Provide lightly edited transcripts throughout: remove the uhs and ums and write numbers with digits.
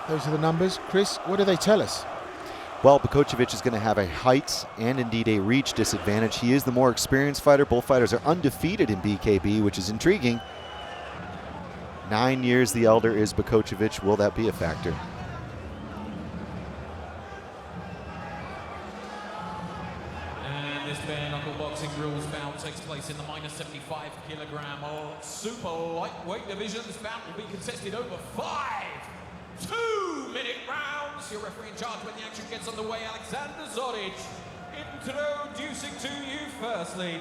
Those are the numbers. Chris, what do they tell us? Well, Bakocevic is going to have a height and indeed a reach disadvantage. He is the more experienced fighter. Both fighters are undefeated in BKB, which is intriguing. 9 years the elder is Bakocevic. Will that be a factor? And this bare-knuckle boxing rules bout takes place in the -75 kilogram or super lightweight division. This bout will be contested over 5 2-minute rounds. Your referee in charge when the action gets underway, Alexander Zoric. Introducing to you firstly.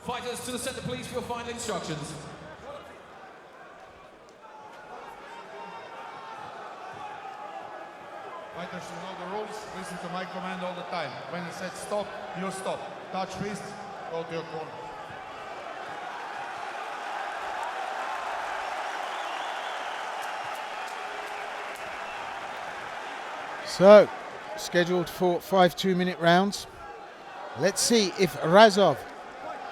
Fighters to the center, please, for your final instructions. Fighters, you know the rules. Listen to my command all the time. When I said stop, you stop. Touch wrist, go to your corner. So, scheduled for 5 2-minute rounds. Let's see if Razov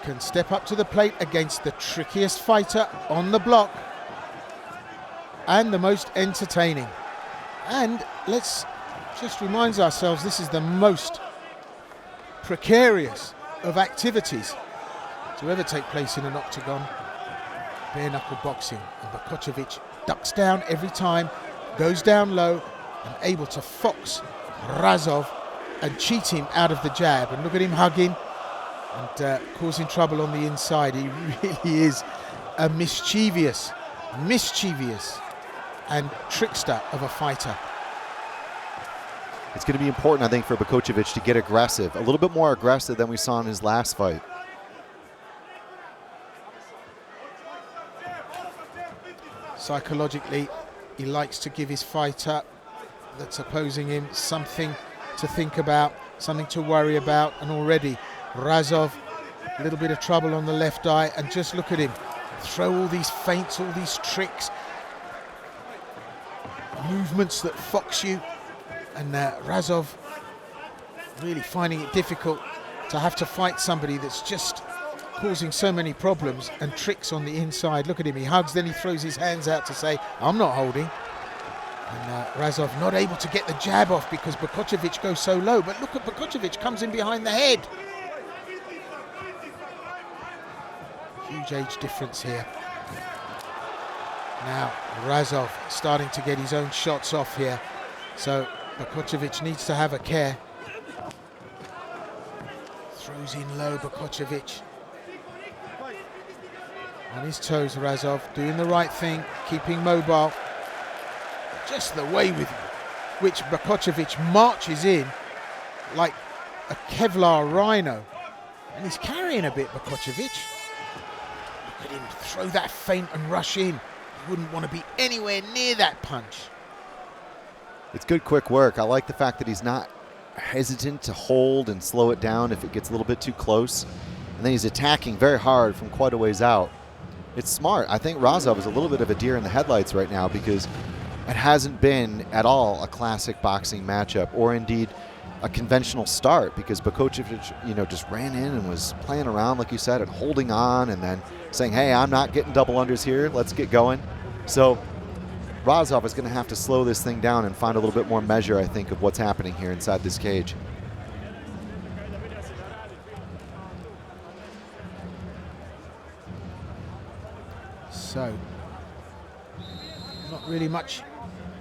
can step up to the plate against the trickiest fighter on the block and the most entertaining. And let's just remind ourselves, this is the most precarious of activities to ever take place in an octagon. Bare knuckle boxing. And Bakocevic ducks down every time, goes down low, and able to fox Razov and cheat him out of the jab. And look at him hugging and causing trouble on the inside. He really is a mischievous and trickster of a fighter. It's going to be important, I think, for Bakocevic to get aggressive, a little bit more aggressive than we saw in his last fight. Psychologically, he likes to give his fighter that's opposing him something to think about, something to worry about, and already Razov, a little bit of trouble on the left eye, and just look at him, throw all these feints, all these tricks, movements that fox you, and Razov really finding it difficult to have to fight somebody that's just causing so many problems and tricks on the inside. Look at him, he hugs, then he throws his hands out to say, I'm not holding. And Razov not able to get the jab off because Bakocevic goes so low. But look at Bakocevic, comes in behind the head. Huge age difference here. Now Razov starting to get his own shots off here. So Bakocevic needs to have a care. Throws in low, Bakocevic. On his toes, Razov doing the right thing, keeping mobile. Just the way with which Bakocevic marches in like a Kevlar rhino. And he's carrying a bit, Bakocevic. Look at him throw that feint and rush in. He wouldn't want to be anywhere near that punch. It's good quick work. I like the fact that he's not hesitant to hold and slow it down if it gets a little bit too close. And then he's attacking very hard from quite a ways out. It's smart. I think Razov is a little bit of a deer in the headlights right now because it hasn't been at all a classic boxing matchup or indeed a conventional start because Bakocevic, just ran in and was playing around, like you said, and holding on and then saying, hey, I'm not getting double unders here. Let's get going. So Razov is going to have to slow this thing down and find a little bit more measure, I think, of what's happening here inside this cage. So, not really much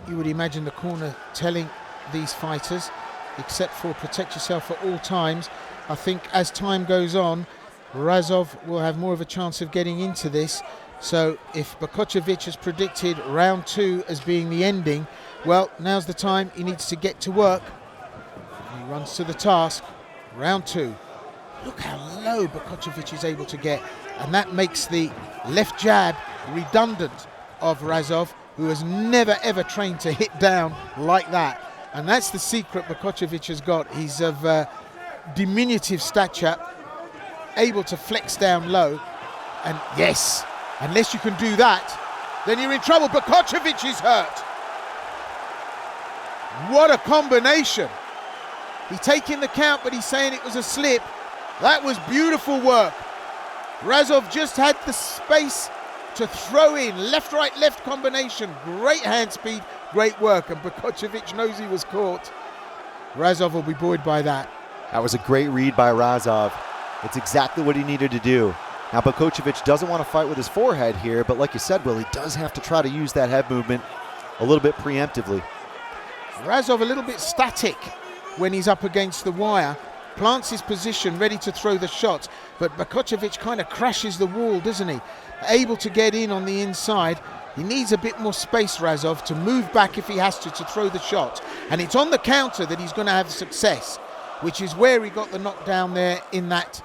you would imagine the corner telling these fighters, except for protect yourself at all times. I think as time goes on, Razov will have more of a chance of getting into this. So if Bakocevic has predicted round 2 as being the ending, well, now's the time he needs to get to work. He runs to the task. Round 2. Look how low Bakocevic is able to get. And that makes the left jab redundant of Razov, who has never ever trained to hit down like that. And that's the secret Bakocevic has got. He's of diminutive stature, able to flex down low. And yes, unless you can do that, then you're in trouble. Bakocevic is hurt. What a combination. He's taking the count, but he's saying it was a slip. That was beautiful work. Razov just had the space to throw in. Left combination. Great hand speed, great work. And Bakočević knows he was caught. Razov will be buoyed by that. That was a great read by Razov. It's exactly what he needed to do. Now Bakočević doesn't want to fight with his forehead here, but like you said, Will, he does have to try to use that head movement a little bit preemptively. Razov a little bit static when he's up against the wire. Plants his position, ready to throw the shot, but Bakočević kind of crashes the wall, doesn't he? Able to get in on the inside. He needs a bit more space, Razov, to move back if he has to throw the shot. And it's on the counter that he's going to have success, which is where he got the knockdown there in that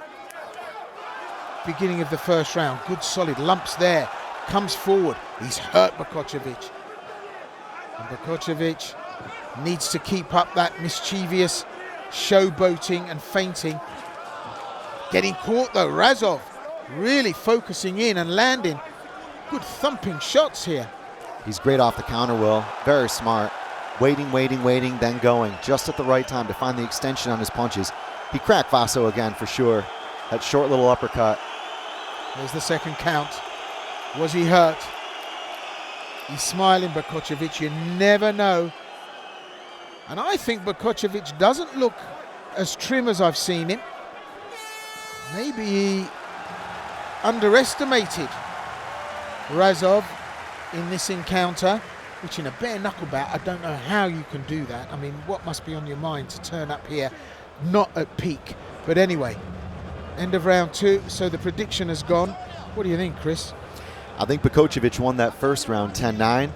beginning of the first round. Good solid lumps there. Comes forward. He's hurt Bakočević. And Bakočević needs to keep up that mischievous showboating and feinting. Getting caught though. Razov really focusing in and landing good thumping shots here. He's great off the counter, Will. Very smart. Waiting, then going. Just at the right time to find the extension on his punches. He cracked Vaso again for sure. That short little uppercut. There's the second count. Was he hurt? He's smiling, Bakočević. You never know. And I think Bakočević doesn't look as trim as I've seen him. Maybe he underestimated Razov in this encounter, which in a bare knuckle bout, I don't know how you can do that. I mean, what must be on your mind to turn up here not at peak? But anyway, end of round 2, so the prediction has gone. What do you think, Chris? I think Bakočević won that first round 10-9,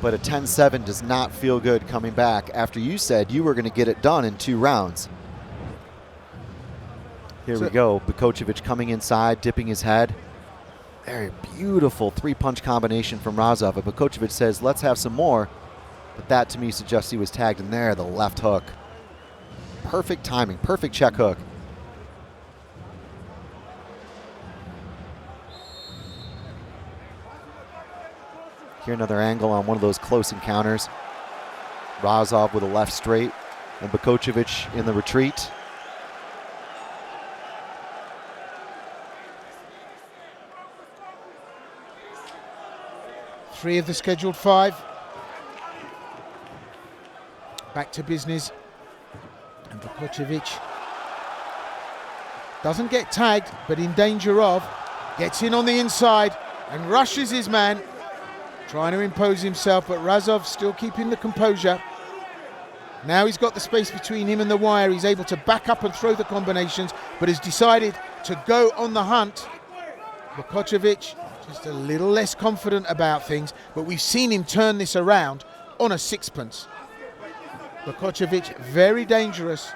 but a 10-7 does not feel good coming back after you said you were going to get it done in 2 rounds. Here we go. Bakočević coming inside, dipping his head. Very beautiful 3-punch combination from Razov. And Bakočević says, let's have some more. But that to me suggests he was tagged in there, the left hook. Perfect timing, perfect check hook. Here another angle on one of those close encounters. Razov with a left straight and Bakočević in the retreat. Three of the scheduled 5. Back to business. And Bakočević doesn't get tagged, but in danger of. Gets in on the inside and rushes his man. Trying to impose himself, but Razov still keeping the composure. Now he's got the space between him and the wire. He's able to back up and throw the combinations, but has decided to go on the hunt. Bakočević just a little less confident about things, but we've seen him turn this around on a sixpence. Bakočević very dangerous,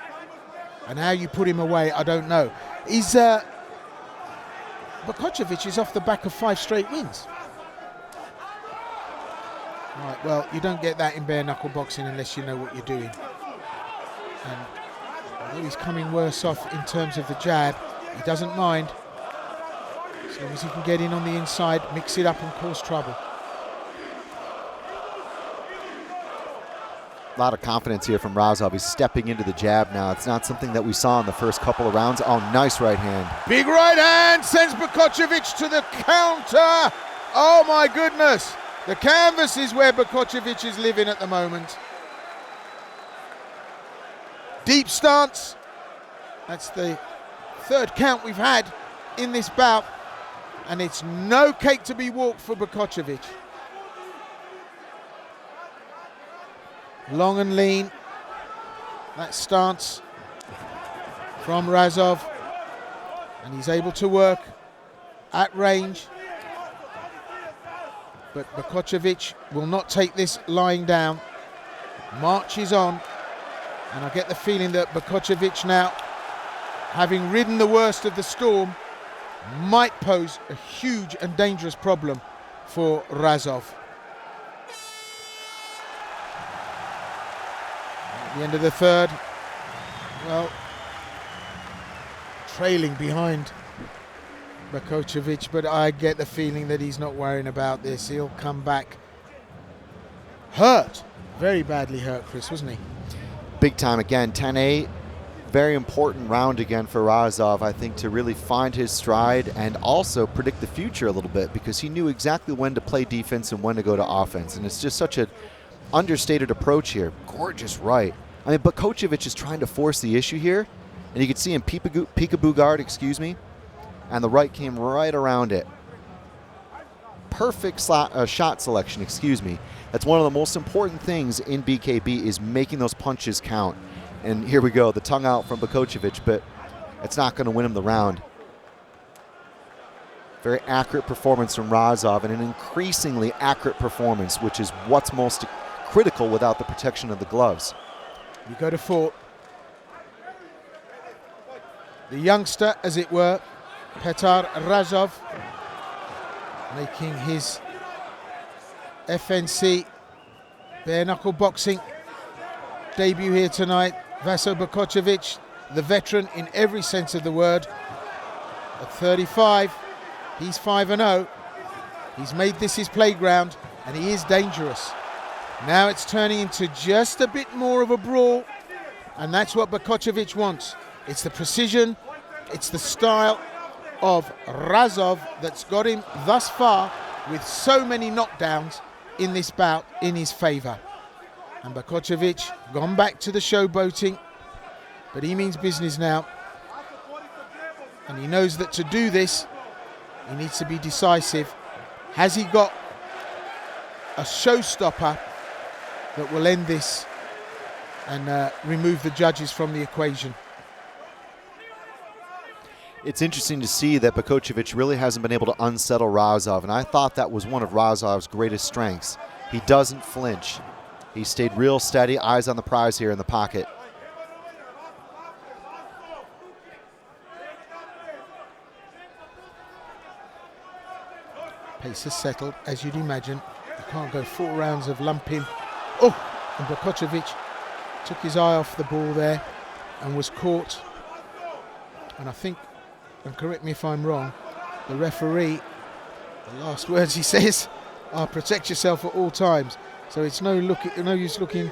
and how you put him away, I don't know. Bakočević is off the back of 5 straight wins. Right, well, you don't get that in bare knuckle boxing unless you know what you're doing. And although he's coming worse off in terms of the jab, he doesn't mind. As long as he can get in on the inside, mix it up and cause trouble. A lot of confidence here from Razov. He's stepping into the jab now. It's not something that we saw in the first couple of rounds. Oh, nice right hand. Big right hand sends Bakočević to the counter. Oh my goodness. The canvas is where Bakočević is living at the moment. Deep stance. That's the 3rd count we've had in this bout. And it's no cake to be walked for Bakočević. Long and lean. That stance from Razov. And he's able to work at range. But Bakočević will not take this lying down. Marches on. And I get the feeling that Bakočević now, having ridden the worst of the storm, might pose a huge and dangerous problem for Razov. At the end of the 3rd, well, trailing behind Bakočević, but I get the feeling that he's not worrying about this. He'll come back hurt, very badly hurt, Chris, wasn't he? Big time again, 10-8. very important round again for Razov, I think, to really find his stride and also predict the future a little bit, because he knew exactly when to play defense and when to go to offense. And it's just such an understated approach here. Gorgeous right. I mean, Bakocevic is trying to force the issue here, and you can see him peekaboo guard, excuse me, and the right came right around it. Perfect shot selection, excuse me. That's one of the most important things in BKB, is making those punches count. And here we go, the tongue out from Bakocevic, but it's not going to win him the round. Very accurate performance from Razov, and an increasingly accurate performance, which is what's most critical without the protection of the gloves. We go to 4. The youngster, as it were, Petar Ražov, making his FNC bare-knuckle boxing debut here tonight. Vaso Bakočević, the veteran in every sense of the word. At 35, he's 5-0. He's made this his playground, and he is dangerous. Now it's turning into just a bit more of a brawl, and that's what Bakočević wants. It's the precision, it's the style of Razov that's got him thus far with so many knockdowns in this bout in his favour. And Bakočević gone back to the showboating, but he means business now. And he knows that to do this, he needs to be decisive. Has he got a showstopper that will end this and remove the judges from the equation? It's interesting to see that Bakočević really hasn't been able to unsettle Razov, and I thought that was one of Razov's greatest strengths. He doesn't flinch. He stayed real steady, eyes on the prize here in the pocket. Pace has settled, as you'd imagine. You can't go 4 rounds of lumping. Oh, and Bakočević took his eye off the ball there and was caught. And I think, and correct me if I'm wrong, the referee, the last words he says are protect yourself at all times. So it's no use looking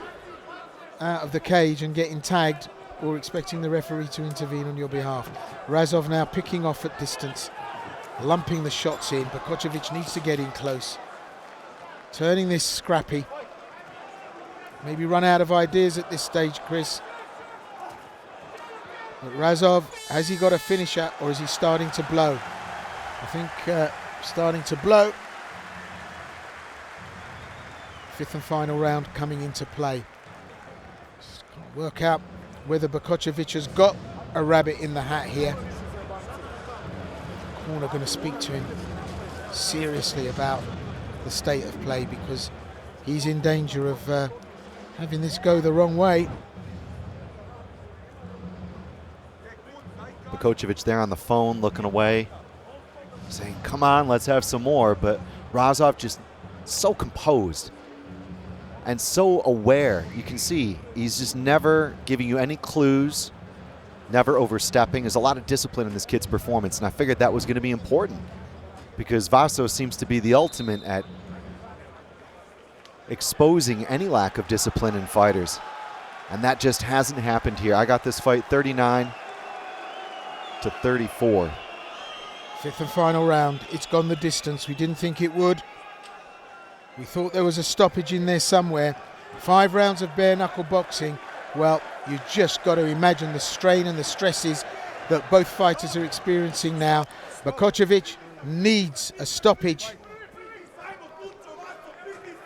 out of the cage and getting tagged or expecting the referee to intervene on your behalf. Razov now picking off at distance, lumping the shots in. Bakočević needs to get in close. Turning this scrappy. Maybe run out of ideas at this stage, Chris. But Razov, has he got a finisher, or is he starting to blow? I think starting to blow. 5th and final round coming into play. Just can't work out whether Bakočević has got a rabbit in the hat here. The corner going to speak to him seriously about the state of play, because he's in danger of having this go the wrong way. Bakočević there on the phone looking away, saying, come on, let's have some more. But Razov just so composed and so aware. You can see he's just never giving you any clues, never overstepping. There's a lot of discipline in this kid's performance, and I figured that was going to be important, because Vaso seems to be the ultimate at exposing any lack of discipline in fighters, and that just hasn't happened here. I got this fight 39-34. 5th and final round. It's gone the distance. We didn't think it would. We thought there was a stoppage in there somewhere. 5 rounds of bare-knuckle boxing. Well, you just got to imagine the strain and the stresses that both fighters are experiencing now. Bakočević needs a stoppage.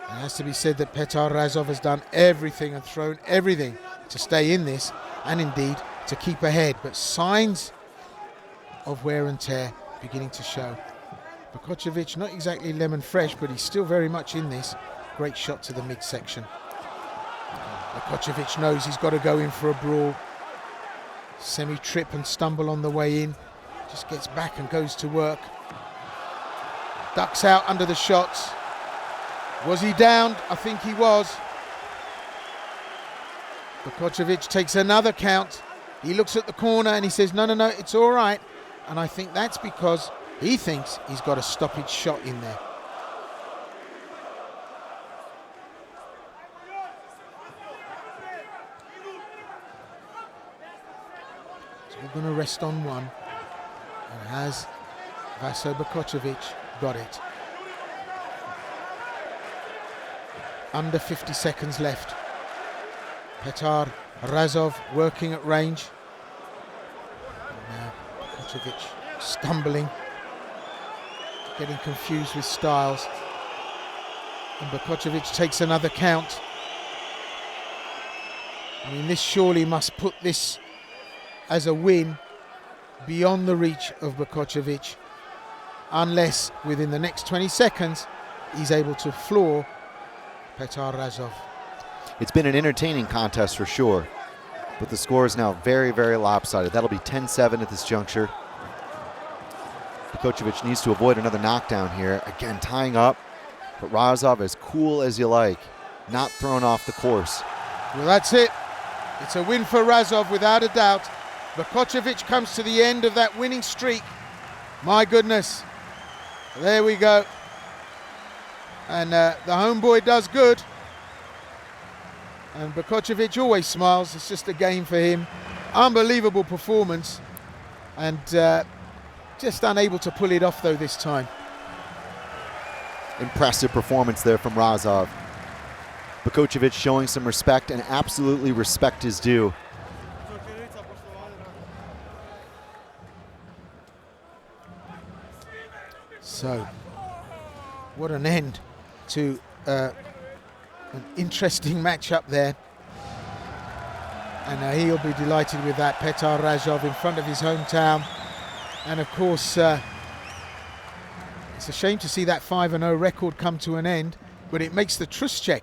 It has to be said that Petar Ražov has done everything and thrown everything to stay in this, and indeed to keep ahead. But signs of wear and tear beginning to show. Bakočević not exactly lemon fresh, but he's still very much in this. Great shot to the midsection. Bakočević knows he's got to go in for a brawl. Semi-trip and stumble on the way in. Just gets back and goes to work. Ducks out under the shots. Was he downed? I think he was. Bakočević takes another count. He looks at the corner and he says, no, it's all right. And I think that's because he thinks he's got a stoppage shot in there. We're going to rest on one. And has Vaso Bakočević got it? Under 50 seconds left. Petar Ražov working at range. And now Bakočević stumbling, getting confused with styles. And Bakočević takes another count. I mean, this surely must put this as a win beyond the reach of Bakočević, unless within the next 20 seconds he's able to floor Petar Ražov. It's been an entertaining contest for sure, but the score is now very, very lopsided. That'll be 10-7 at this juncture. Bakočević needs to avoid another knockdown here. Again, tying up, but Razov as cool as you like, not thrown off the course. Well, that's it. It's a win for Razov without a doubt. Bakočević comes to the end of that winning streak. My goodness. There we go. And the homeboy does good. And Bakočević always smiles. It's just a game for him. Unbelievable performance. And just unable to pull it off though this time. Impressive performance there from Razov. Bakočević showing some respect, and absolutely respect is due. So, what an end to an interesting matchup there. And he'll be delighted with that. Petar Ražov in front of his hometown. And of course, it's a shame to see that 5-0 record come to an end, but it makes the Trušček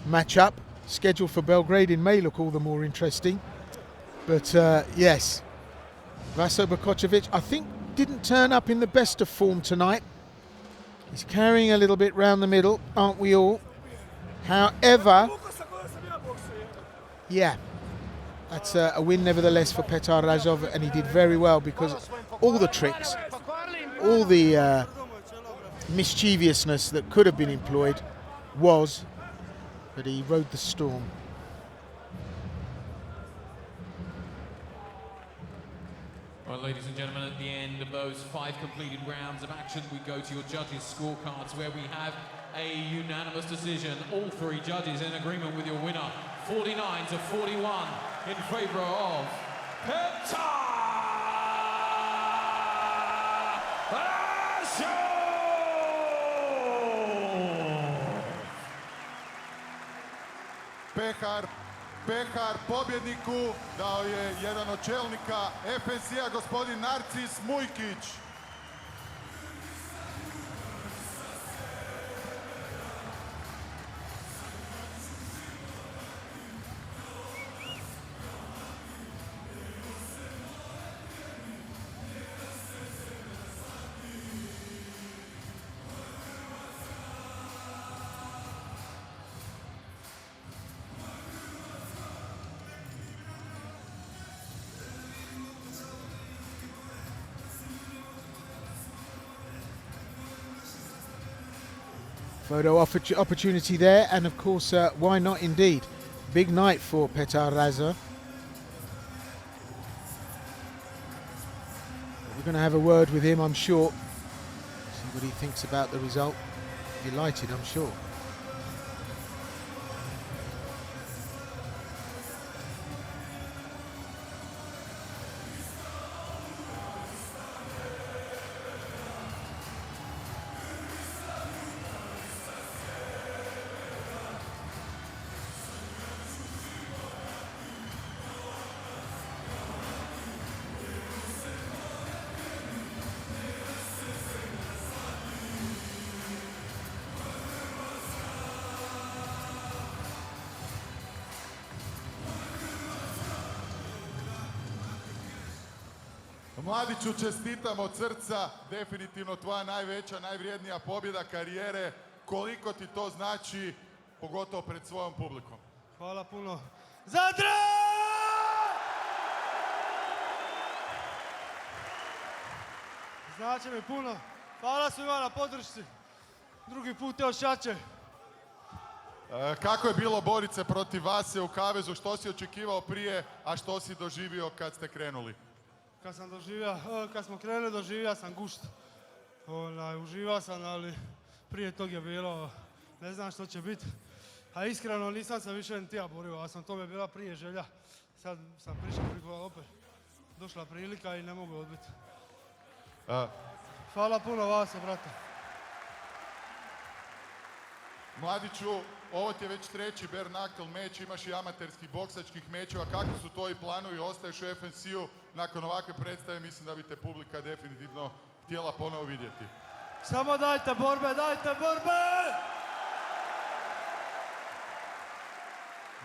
matchup scheduled for Belgrade in May look all the more interesting. But yes, Vaso Bakočević, I think, didn't turn up in the best of form tonight. He's carrying a little bit round the middle, aren't we all? However, yeah, that's a win nevertheless for Petar Ražov, and he did very well because all the tricks, all the mischievousness that could have been employed was, but he rode the storm. Well, ladies and gentlemen, at the end of those 5 completed rounds of action, we go to your judges' scorecards, where we have a unanimous decision. All 3 judges in agreement with your winner, 49-41, in favor of Petar Ražov. Pehar pobjedniku dao je jedan od čelnika FNC-a, gospodin Narcis Mujkić. Photo opportunity there, and of course, why not indeed? Big night for Petar Ražov. We're going to have a word with him, I'm sure. See what he thinks about the result. Delighted, I'm sure. Mladiću, čestitam od srca, definitivno tvoja najveća, najvrijednija pobjeda karijere. Koliko ti to znači, pogotovo pred svojom publikom? Hvala puno. Zadar! Znači mi puno. Hvala svima na podršci. Drugi put još jače. Kako je bilo boriti se protiv Vase u kavezu? Što si očekivao prije, a što si doživio kad ste krenuli? kad smo krenuli doživio sam gušt. Uživao sam, ali prije tog je bilo, ne znam što će biti. A iskreno nisam se više ni tija borio, a sam to mi bila prije želja. Sad sam prišao priko opet. Došla prilika i ne mogu odbiti. Hvala puno Vaso, brate. Mladiću, ovo ti je već treći bare-knuckle meč, imaš i amaterskih boksačkih mečeva. Kakvi su tvoji planovi? Ostaješ u FNC-u nakon ovakve predstave, mislim da bi te publika definitivno htjela ponovo vidjeti. Samo dajte borbe, dajte borbe!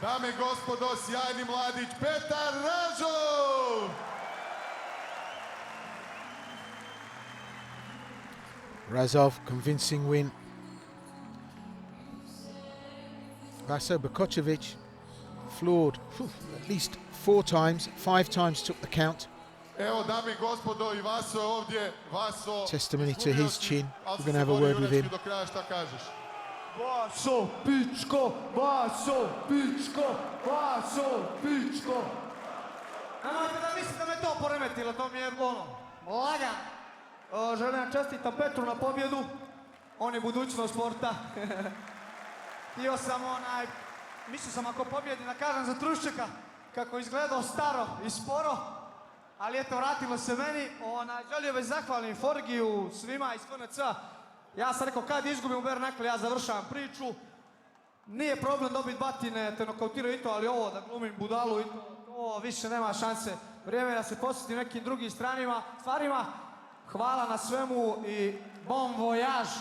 Dame i gospodo, sjajni mladić Petar Ražov! Razov, convincing win. Vaso Bakočević floored at least 4 times, 5 times took the count. Evo, dame i gospodo, i Vaso je ovdje. Vaso... Testimony to his chin. We're going to have a word with him. Do kraja, šta kažeš? Vaso, pičko! Vaso, pičko! Vaso, pičko! Nemojte da mislite da me to poremetilo, to mi je lagan. Želim čestitam Petru na pobjedu, on je budućnost sporta. Htio sam mislio sam ako pobjedi da kažem za Truščeka kako je izgledao staro i sporo, ali eto vratilo se meni. Želio bih zahvalim Forgiju, svima iz FNC-a. Ja sam rekao kad izgubim u bare-knuckle ja završavam priču. Nije problem dobiti batine, te nokautiraju i to, ali ovo da glumim budalu i to više nema šanse. Vrijeme je da se posjetim nekim drugim stvarima. Hvala na svemu i bon voyage!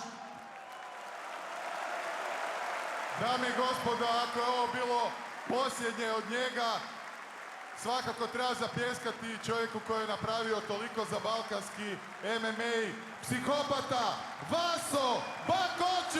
Dame i gospodo, ako je ovo bilo posljednje od njega, svakako treba zapljeskati čovjeku koji je napravio toliko za balkanski MMA, psihopata Vaso Bakočević!